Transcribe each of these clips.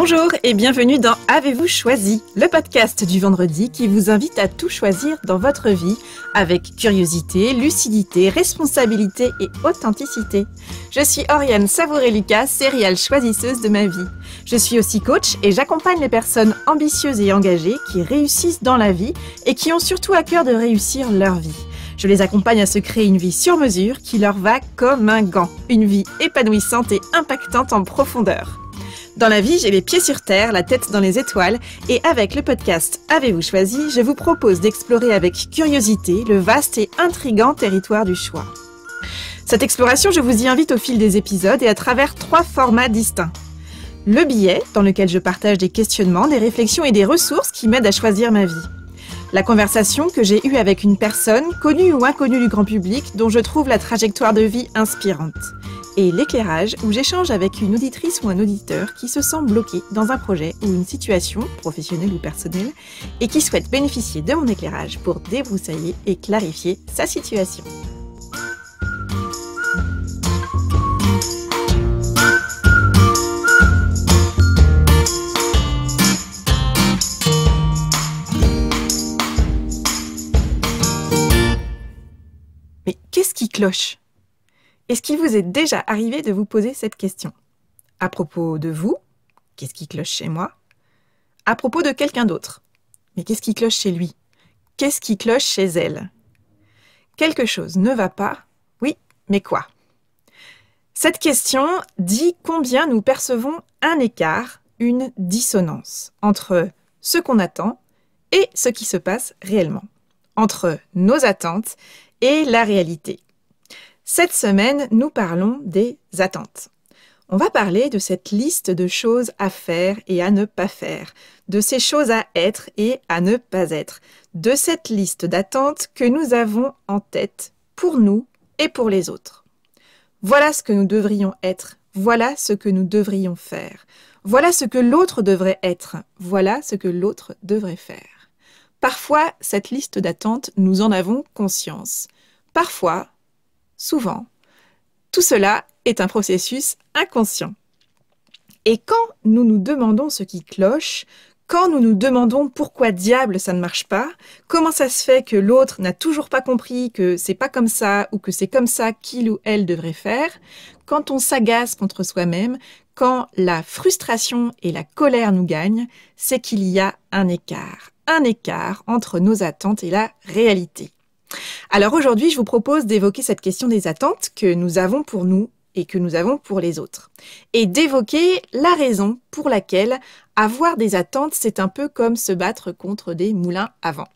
Bonjour et bienvenue dans Avez-vous choisi, le podcast du vendredi qui vous invite à tout choisir dans votre vie avec curiosité, lucidité, responsabilité et authenticité. Je suis Oriane Savouré-Lucas, serial choisisseuse de ma vie. Je suis aussi coach et j'accompagne les personnes ambitieuses et engagées qui réussissent dans la vie et qui ont surtout à cœur de réussir leur vie. Je les accompagne à se créer une vie sur mesure qui leur va comme un gant, une vie épanouissante et impactante en profondeur. Dans la vie, j'ai les pieds sur terre, la tête dans les étoiles et avec le podcast Avez-vous choisi, je vous propose d'explorer avec curiosité le vaste et intrigant territoire du choix. Cette exploration, je vous y invite au fil des épisodes et à travers 3 formats distincts. Le billet, dans lequel je partage des questionnements, des réflexions et des ressources qui m'aident à choisir ma vie. La conversation que j'ai eue avec une personne, connue ou inconnue du grand public, dont je trouve la trajectoire de vie inspirante. Et l'éclairage, où j'échange avec une auditrice ou un auditeur qui se sent bloqué dans un projet ou une situation, professionnelle ou personnelle, et qui souhaite bénéficier de mon éclairage pour débroussailler et clarifier sa situation. Mais qu'est-ce qui cloche ? Est-ce qu'il vous est déjà arrivé de vous poser cette question ? À propos de vous, qu'est-ce qui cloche chez moi ? À propos de quelqu'un d'autre, mais qu'est-ce qui cloche chez lui ? Qu'est-ce qui cloche chez elle ? Quelque chose ne va pas, oui, mais quoi ? Cette question dit combien nous percevons un écart, une dissonance entre ce qu'on attend et ce qui se passe réellement, entre nos attentes et la réalité. Cette semaine, nous parlons des attentes. On va parler de cette liste de choses à faire et à ne pas faire, de ces choses à être et à ne pas être, de cette liste d'attentes que nous avons en tête pour nous et pour les autres. Voilà ce que nous devrions être, voilà ce que nous devrions faire, voilà ce que l'autre devrait être, voilà ce que l'autre devrait faire. Parfois, cette liste d'attentes, nous en avons conscience. Parfois, souvent, tout cela est un processus inconscient. Et quand nous nous demandons ce qui cloche, quand nous nous demandons pourquoi diable ça ne marche pas, comment ça se fait que l'autre n'a toujours pas compris que c'est pas comme ça ou que c'est comme ça qu'il ou elle devrait faire, quand on s'agace contre soi-même, quand la frustration et la colère nous gagnent, c'est qu'il y a un écart entre nos attentes et la réalité. Alors aujourd'hui, je vous propose d'évoquer cette question des attentes que nous avons pour nous et que nous avons pour les autres. Et d'évoquer la raison pour laquelle avoir des attentes, c'est un peu comme se battre contre des moulins à vent.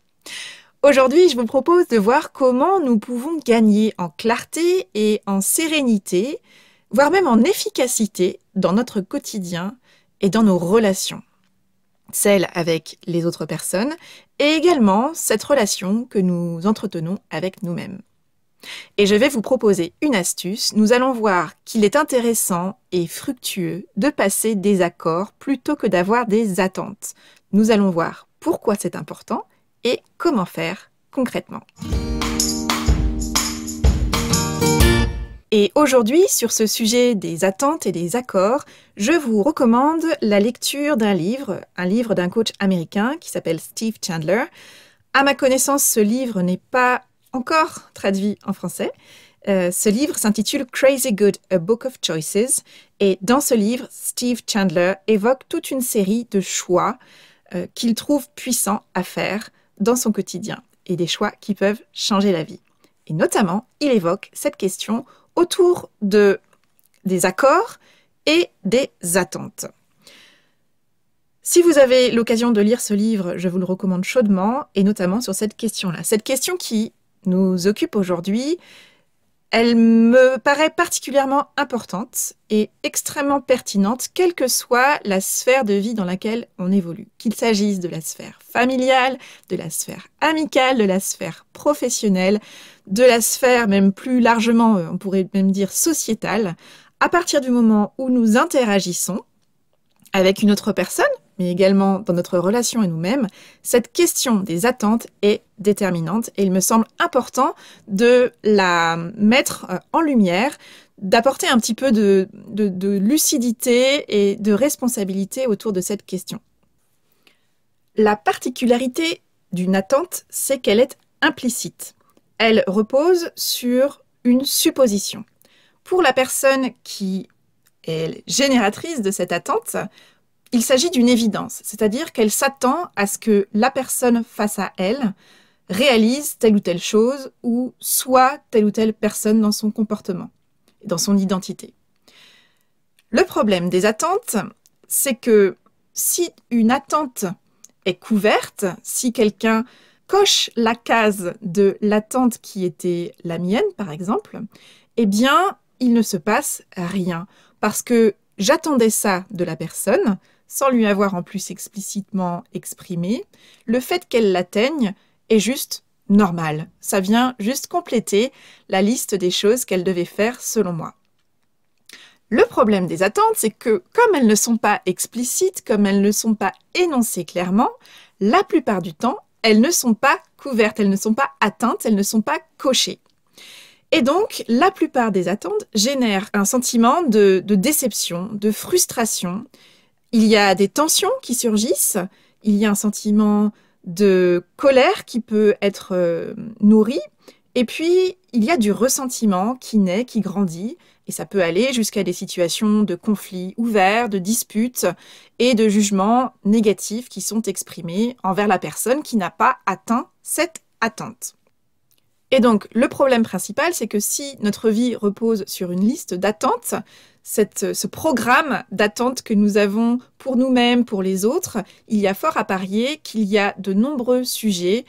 Aujourd'hui, je vous propose de voir comment nous pouvons gagner en clarté et en sérénité, voire même en efficacité dans notre quotidien et dans nos relations. Celle avec les autres personnes, et également cette relation que nous entretenons avec nous-mêmes. Et je vais vous proposer une astuce. Nous allons voir qu'il est intéressant et fructueux de passer des accords plutôt que d'avoir des attentes. Nous allons voir pourquoi c'est important et comment faire concrètement. Et aujourd'hui, sur ce sujet des attentes et des accords, je vous recommande la lecture d'un livre d'un coach américain qui s'appelle Steve Chandler. À ma connaissance, ce livre n'est pas encore traduit en français. Ce livre s'intitule Crazy Good, A Book of Choices. Et dans ce livre, Steve Chandler évoque toute une série de choix qu'il trouve puissants à faire dans son quotidien et des choix qui peuvent changer la vie. Et notamment, il évoque cette question autour des accords et des attentes. Si vous avez l'occasion de lire ce livre, je vous le recommande chaudement, et notamment sur cette question-là. Cette question qui nous occupe aujourd'hui, elle me paraît particulièrement importante et extrêmement pertinente, quelle que soit la sphère de vie dans laquelle on évolue. Qu'il s'agisse de la sphère familiale, de la sphère amicale, de la sphère professionnelle, de la sphère même plus largement, on pourrait même dire sociétale, à partir du moment où nous interagissons avec une autre personne, mais également dans notre relation à nous-mêmes, cette question des attentes est déterminante et il me semble important de la mettre en lumière, d'apporter un petit peu de lucidité et de responsabilité autour de cette question. La particularité d'une attente, c'est qu'elle est implicite. Elle repose sur une supposition. Pour la personne qui est génératrice de cette attente, il s'agit d'une évidence, c'est-à-dire qu'elle s'attend à ce que la personne face à elle réalise telle ou telle chose ou soit telle ou telle personne dans son comportement, dans son identité. Le problème des attentes, c'est que si une attente est couverte, si quelqu'un coche la case de l'attente qui était la mienne, par exemple, eh bien, il ne se passe rien. Parce que j'attendais ça de la personne, sans lui avoir en plus explicitement exprimé. Le fait qu'elle l'atteigne est juste normal. Ça vient juste compléter la liste des choses qu'elle devait faire selon moi. Le problème des attentes, c'est que comme elles ne sont pas explicites, comme elles ne sont pas énoncées clairement, la plupart du temps, elles ne sont pas couvertes, elles ne sont pas atteintes, elles ne sont pas cochées. Et donc, la plupart des attentes génèrent un sentiment de déception, de frustration. Il y a des tensions qui surgissent, il y a un sentiment de colère qui peut être nourri, et puis il y a du ressentiment qui naît, qui grandit, et ça peut aller jusqu'à des situations de conflits ouverts, de disputes et de jugements négatifs qui sont exprimés envers la personne qui n'a pas atteint cette attente. Et donc, le problème principal, c'est que si notre vie repose sur une liste d'attentes, ce programme d'attentes que nous avons pour nous-mêmes, pour les autres, il y a fort à parier qu'il y a de nombreux sujets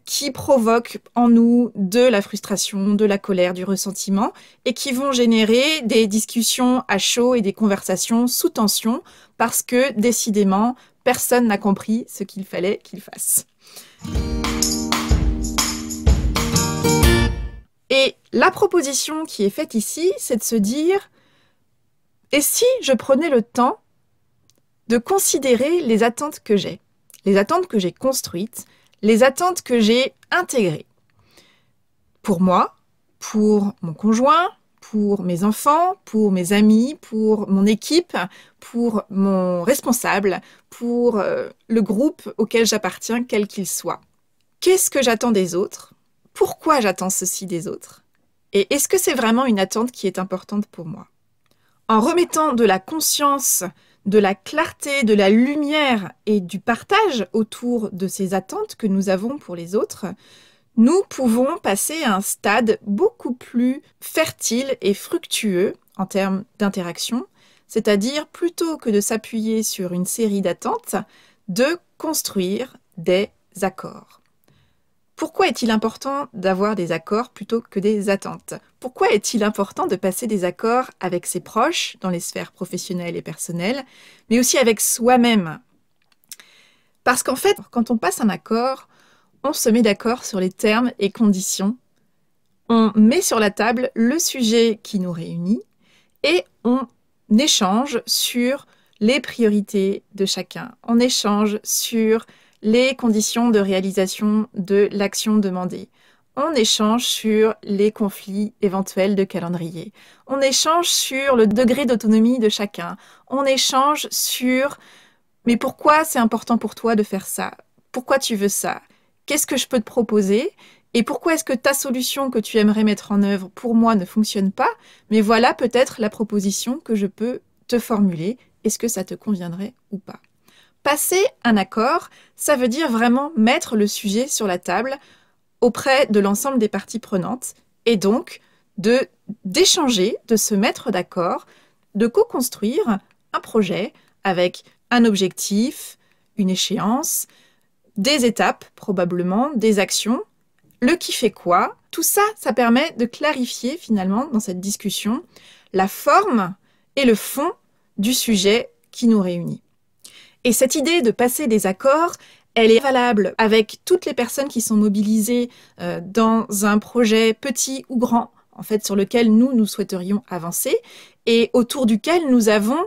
qui provoquent en nous de la frustration, de la colère, du ressentiment, et qui vont générer des discussions à chaud et des conversations sous tension, parce que, décidément, personne n'a compris ce qu'il fallait qu'il fasse. Et la proposition qui est faite ici, c'est de se dire « Et si je prenais le temps de considérer les attentes que j'ai, les attentes que j'ai construites, les attentes que j'ai intégrées pour moi, pour mon conjoint, pour mes enfants, pour mes amis, pour mon équipe, pour mon responsable, pour le groupe auquel j'appartiens, quel qu'il soit. Qu'est-ce que j'attends des autres ? Pourquoi j'attends ceci des autres? Et est-ce que c'est vraiment une attente qui est importante pour moi? En remettant de la conscience, de la clarté, de la lumière et du partage autour de ces attentes que nous avons pour les autres, nous pouvons passer à un stade beaucoup plus fertile et fructueux en termes d'interaction, c'est-à-dire plutôt que de s'appuyer sur une série d'attentes, de construire des accords. Pourquoi est-il important d'avoir des accords plutôt que des attentes? Pourquoi est-il important de passer des accords avec ses proches, dans les sphères professionnelles et personnelles, mais aussi avec soi-même? Parce qu'en fait, quand on passe un accord, on se met d'accord sur les termes et conditions, on met sur la table le sujet qui nous réunit et on échange sur les priorités de chacun, on échange sur les conditions de réalisation de l'action demandée. On échange sur les conflits éventuels de calendrier. On échange sur le degré d'autonomie de chacun. On échange sur « mais pourquoi c'est important pour toi de faire ça? Pourquoi tu veux ça? Qu'est-ce que je peux te proposer? Et pourquoi est-ce que ta solution que tu aimerais mettre en œuvre pour moi ne fonctionne pas? Mais voilà peut-être la proposition que je peux te formuler. Est-ce que ça te conviendrait ou pas ?» Passer un accord, ça veut dire vraiment mettre le sujet sur la table auprès de l'ensemble des parties prenantes et donc d'échanger, de se mettre d'accord, de co-construire un projet avec un objectif, une échéance, des étapes probablement, des actions, le qui fait quoi. Tout ça, ça permet de clarifier finalement dans cette discussion la forme et le fond du sujet qui nous réunit. Et cette idée de passer des accords, elle est valable avec toutes les personnes qui sont mobilisées dans un projet petit ou grand, en fait, sur lequel nous souhaiterions avancer et autour duquel nous avons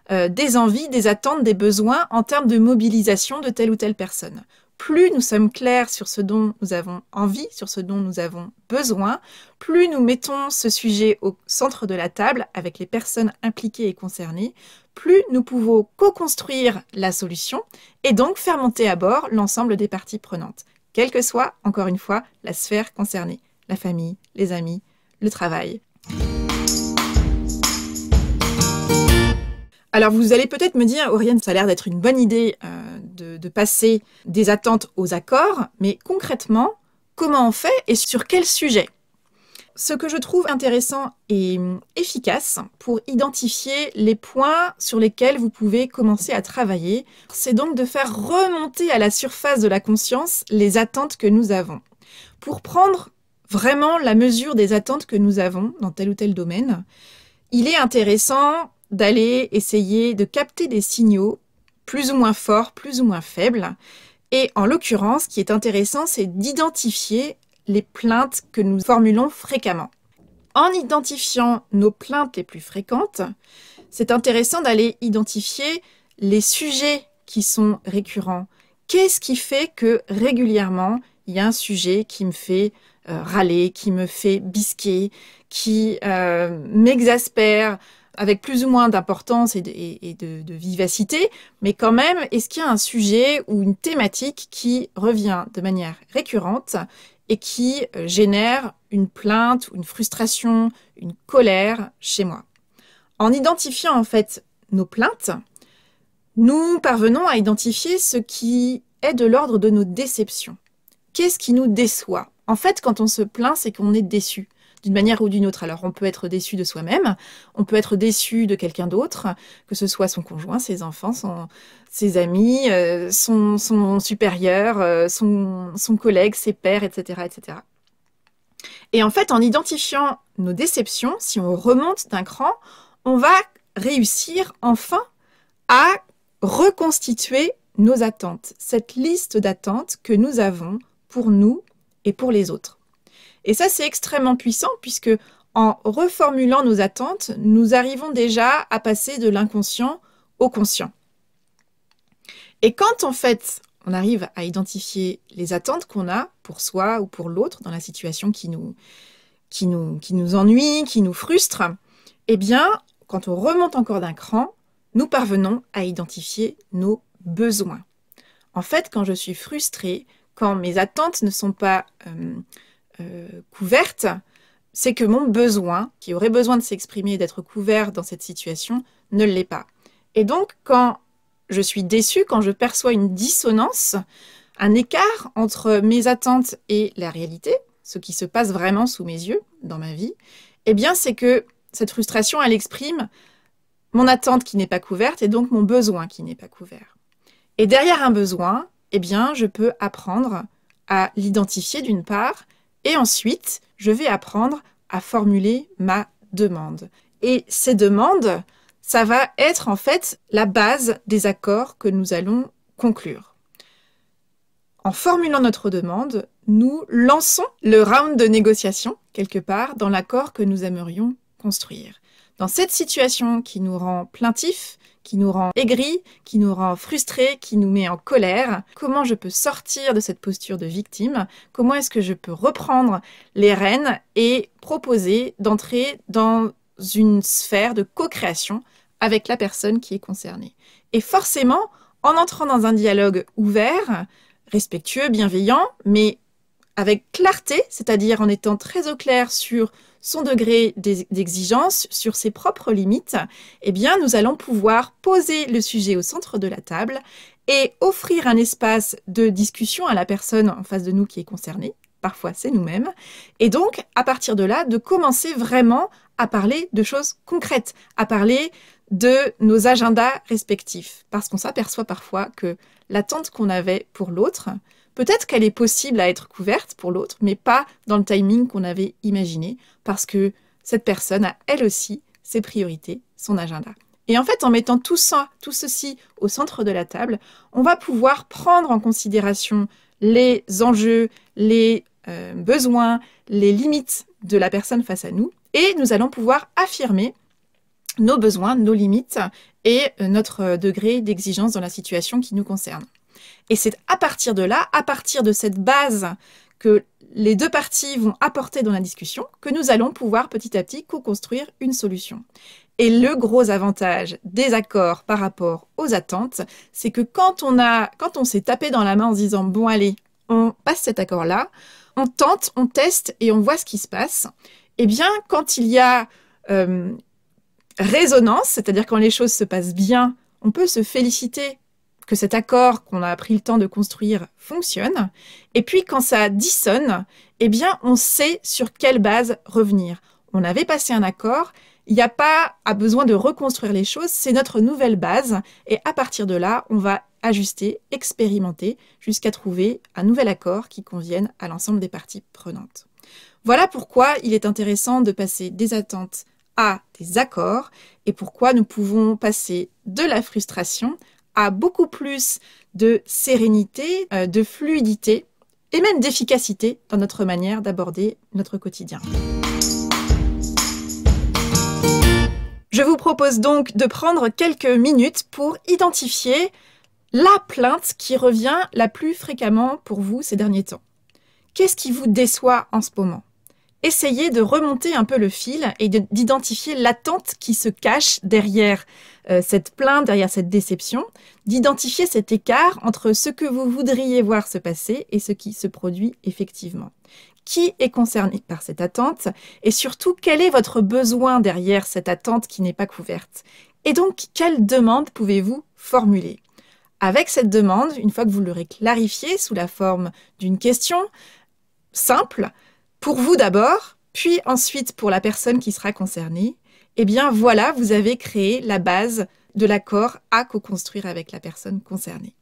des envies, des attentes, des besoins en termes de mobilisation de telle ou telle personne. plus nous sommes clairs sur ce dont nous avons envie, sur ce dont nous avons besoin, plus nous mettons ce sujet au centre de la table avec les personnes impliquées et concernées, plus nous pouvons co-construire la solution et donc faire monter à bord l'ensemble des parties prenantes, quelle que soit, encore une fois, la sphère concernée, la famille, les amis, le travail. Alors vous allez peut-être me dire, Oriane, ça a l'air d'être une bonne idée de passer des attentes aux accords, mais concrètement, comment on fait et sur quel sujet? Ce que je trouve intéressant et efficace pour identifier les points sur lesquels vous pouvez commencer à travailler, c'est donc de faire remonter à la surface de la conscience les attentes que nous avons. Pour prendre vraiment la mesure des attentes que nous avons dans tel ou tel domaine, il est intéressant d'aller essayer de capter des signaux plus ou moins forts, plus ou moins faibles. Et en l'occurrence, ce qui est intéressant, c'est d'identifier les plaintes que nous formulons fréquemment. En identifiant nos plaintes les plus fréquentes, c'est intéressant d'aller identifier les sujets qui sont récurrents. Qu'est-ce qui fait que régulièrement, il y a un sujet qui me fait râler, qui me fait bisquer, qui m'exaspère, avec plus ou moins d'importance et de vivacité, mais quand même, est-ce qu'il y a un sujet ou une thématique qui revient de manière récurrente et qui génère une plainte, une frustration, une colère chez moi? En identifiant en fait nos plaintes, nous parvenons à identifier ce qui est de l'ordre de nos déceptions. Qu'est-ce qui nous déçoit? En fait, quand on se plaint, c'est qu'on est déçu. D'une manière ou d'une autre. Alors, on peut être déçu de soi-même, on peut être déçu de quelqu'un d'autre, que ce soit son conjoint, ses enfants, ses amis, son supérieur, son collègue, ses pairs, etc., etc. Et en fait, en identifiant nos déceptions, si on remonte d'un cran, on va réussir enfin à reconstituer nos attentes, cette liste d'attentes que nous avons pour nous et pour les autres. Et ça, c'est extrêmement puissant puisque en reformulant nos attentes, nous arrivons déjà à passer de l'inconscient au conscient. Et quand, en fait, on arrive à identifier les attentes qu'on a pour soi ou pour l'autre dans la situation qui nous ennuie, qui nous frustre, eh bien, quand on remonte encore d'un cran, nous parvenons à identifier nos besoins. En fait, quand je suis frustrée, quand mes attentes ne sont pas couverte, c'est que mon besoin, qui aurait besoin de s'exprimer et d'être couvert dans cette situation, ne l'est pas. Et donc, quand je suis déçue, quand je perçois une dissonance, un écart entre mes attentes et la réalité, ce qui se passe vraiment sous mes yeux, dans ma vie, eh bien, c'est que cette frustration, elle exprime mon attente qui n'est pas couverte et donc mon besoin qui n'est pas couvert. Et derrière un besoin, eh bien, je peux apprendre à l'identifier d'une part, et ensuite, je vais apprendre à formuler ma demande. Et ces demandes, ça va être en fait la base des accords que nous allons conclure. En formulant notre demande, nous lançons le round de négociation, quelque part, dans l'accord que nous aimerions construire. Dans cette situation qui nous rend plaintifs, qui nous rend aigris, qui nous rend frustrés, qui nous met en colère, comment je peux sortir de cette posture de victime? Comment est-ce que je peux reprendre les rênes et proposer d'entrer dans une sphère de co-création avec la personne qui est concernée? Et forcément, en entrant dans un dialogue ouvert, respectueux, bienveillant, mais avec clarté, c'est-à-dire en étant très au clair sur son degré d'exigence, sur ses propres limites, eh bien, nous allons pouvoir poser le sujet au centre de la table et offrir un espace de discussion à la personne en face de nous qui est concernée. Parfois, c'est nous-mêmes. Et donc, à partir de là, de commencer vraiment à parler de choses concrètes, à parler de nos agendas respectifs. Parce qu'on s'aperçoit parfois que l'attente qu'on avait pour l'autre, peut-être qu'elle est possible à être couverte pour l'autre, mais pas dans le timing qu'on avait imaginé, parce que cette personne a elle aussi ses priorités, son agenda. Et en fait, en mettant tout ceci au centre de la table, on va pouvoir prendre en considération les enjeux, les besoins, les limites de la personne face à nous, et nous allons pouvoir affirmer nos besoins, nos limites et notre degré d'exigence dans la situation qui nous concerne. Et c'est à partir de là, à partir de cette base que les deux parties vont apporter dans la discussion, que nous allons pouvoir petit à petit co-construire une solution. Et le gros avantage des accords par rapport aux attentes, c'est que quand on s'est tapé dans la main en se disant « bon allez, on passe cet accord-là », on tente, on teste et on voit ce qui se passe, eh bien quand il y a résonance, c'est-à-dire quand les choses se passent bien, on peut se féliciter que cet accord qu'on a pris le temps de construire fonctionne. Et puis quand ça dissonne, eh bien on sait sur quelle base revenir. On avait passé un accord, il n'y a pas besoin de reconstruire les choses, c'est notre nouvelle base. Et à partir de là, on va ajuster, expérimenter, jusqu'à trouver un nouvel accord qui convienne à l'ensemble des parties prenantes. Voilà pourquoi il est intéressant de passer des attentes à des accords et pourquoi nous pouvons passer de la frustration à beaucoup plus de sérénité, de fluidité et même d'efficacité dans notre manière d'aborder notre quotidien. Je vous propose donc de prendre quelques minutes pour identifier la plainte qui revient la plus fréquemment pour vous ces derniers temps. Qu'est-ce qui vous déçoit en ce moment? Essayez de remonter un peu le fil et d'identifier l'attente qui se cache derrière cette plainte, derrière cette déception, d'identifier cet écart entre ce que vous voudriez voir se passer et ce qui se produit effectivement. Qui est concerné par cette attente et surtout quel est votre besoin derrière cette attente qui n'est pas couverte? Et donc, quelle demande pouvez-vous formuler? Avec cette demande, une fois que vous l'aurez clarifiée sous la forme d'une question simple, pour vous d'abord, puis ensuite pour la personne qui sera concernée, eh bien voilà, vous avez créé la base de l'accord à co-construire avec la personne concernée.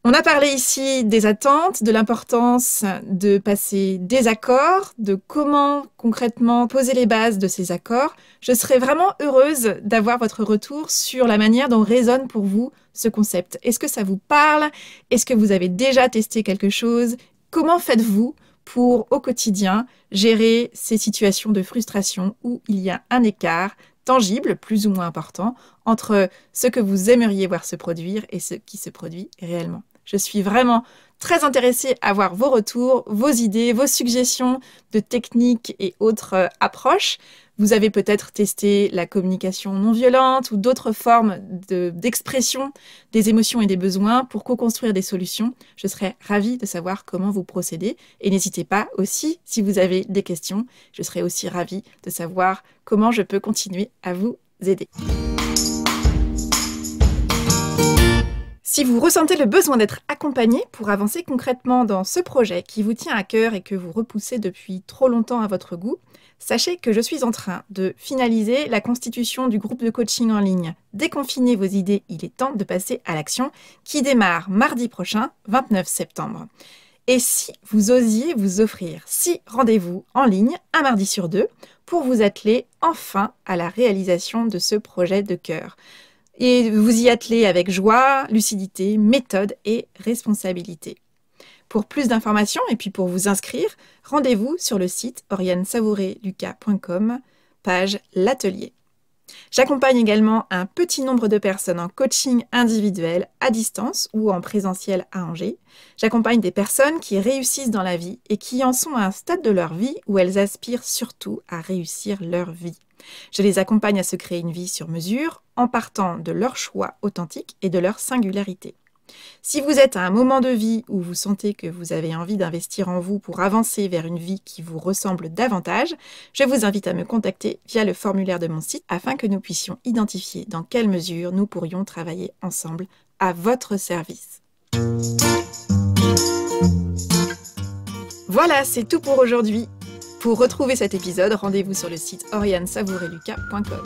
On a parlé ici des attentes, de l'importance de passer des accords, de comment concrètement poser les bases de ces accords. Je serais vraiment heureuse d'avoir votre retour sur la manière dont résonne pour vous ce concept. Est-ce que ça vous parle? Est-ce que vous avez déjà testé quelque chose? Comment faites-vous pour, au quotidien, gérer ces situations de frustration où il y a un écart tangible, plus ou moins important, entre ce que vous aimeriez voir se produire et ce qui se produit réellement? Je suis vraiment très intéressée à voir vos retours, vos idées, vos suggestions de techniques et autres approches. Vous avez peut-être testé la communication non violente ou d'autres formes d'expression des émotions et des besoins pour co-construire des solutions. Je serais ravie de savoir comment vous procédez. Et n'hésitez pas aussi, si vous avez des questions, je serais aussi ravie de savoir comment je peux continuer à vous aider. Si vous ressentez le besoin d'être accompagné pour avancer concrètement dans ce projet qui vous tient à cœur et que vous repoussez depuis trop longtemps à votre goût, sachez que je suis en train de finaliser la constitution du groupe de coaching en ligne Déconfinez vos idées, il est temps de passer à l'action, qui démarre mardi prochain, 29 septembre. Et si vous osiez vous offrir 6 rendez-vous en ligne, un mardi sur 2, pour vous atteler enfin à la réalisation de ce projet de cœur. Et vous y atteler avec joie, lucidité, méthode et responsabilité. Pour plus d'informations et puis pour vous inscrire, rendez-vous sur le site orianesavoureluca.com, page l'atelier. J'accompagne également un petit nombre de personnes en coaching individuel à distance ou en présentiel à Angers. J'accompagne des personnes qui réussissent dans la vie et qui en sont à un stade de leur vie où elles aspirent surtout à réussir leur vie. Je les accompagne à se créer une vie sur mesure en partant de leurs choix authentiques et de leur singularité. Si vous êtes à un moment de vie où vous sentez que vous avez envie d'investir en vous pour avancer vers une vie qui vous ressemble davantage, je vous invite à me contacter via le formulaire de mon site afin que nous puissions identifier dans quelle mesure nous pourrions travailler ensemble à votre service. Voilà, c'est tout pour aujourd'hui. Pour retrouver cet épisode, rendez-vous sur le site orianesavoureluca.com.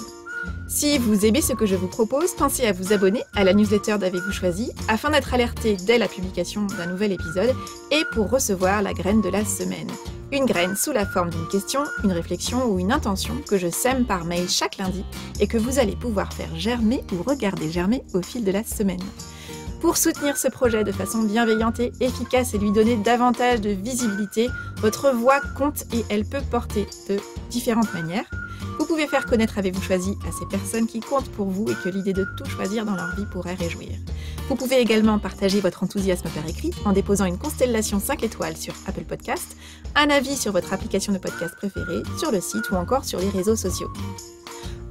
Si vous aimez ce que je vous propose, pensez à vous abonner à la newsletter d'Avez-vous choisi afin d'être alerté dès la publication d'un nouvel épisode et pour recevoir la graine de la semaine. Une graine sous la forme d'une question, une réflexion ou une intention que je sème par mail chaque lundi et que vous allez pouvoir faire germer ou regarder germer au fil de la semaine. Pour soutenir ce projet de façon bienveillante et efficace et lui donner davantage de visibilité, votre voix compte et elle peut porter de différentes manières. Vous Vous pouvez faire connaître Avez-vous choisi à ces personnes qui comptent pour vous et que l'idée de tout choisir dans leur vie pourrait réjouir. Vous pouvez également partager votre enthousiasme par écrit en déposant une constellation 5 étoiles sur Apple Podcast, un avis sur votre application de podcast préférée, sur le site ou encore sur les réseaux sociaux.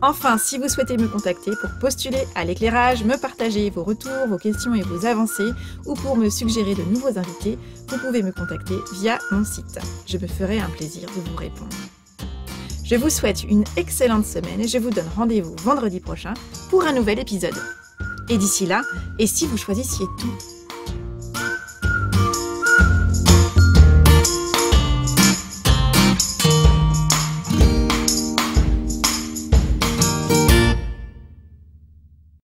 Enfin, si vous souhaitez me contacter pour postuler à l'éclairage, me partager vos retours, vos questions et vos avancées, ou pour me suggérer de nouveaux invités, vous pouvez me contacter via mon site. Je me ferai un plaisir de vous répondre. Je vous souhaite une excellente semaine et je vous donne rendez-vous vendredi prochain pour un nouvel épisode. Et d'ici là, et si vous choisissiez tout ?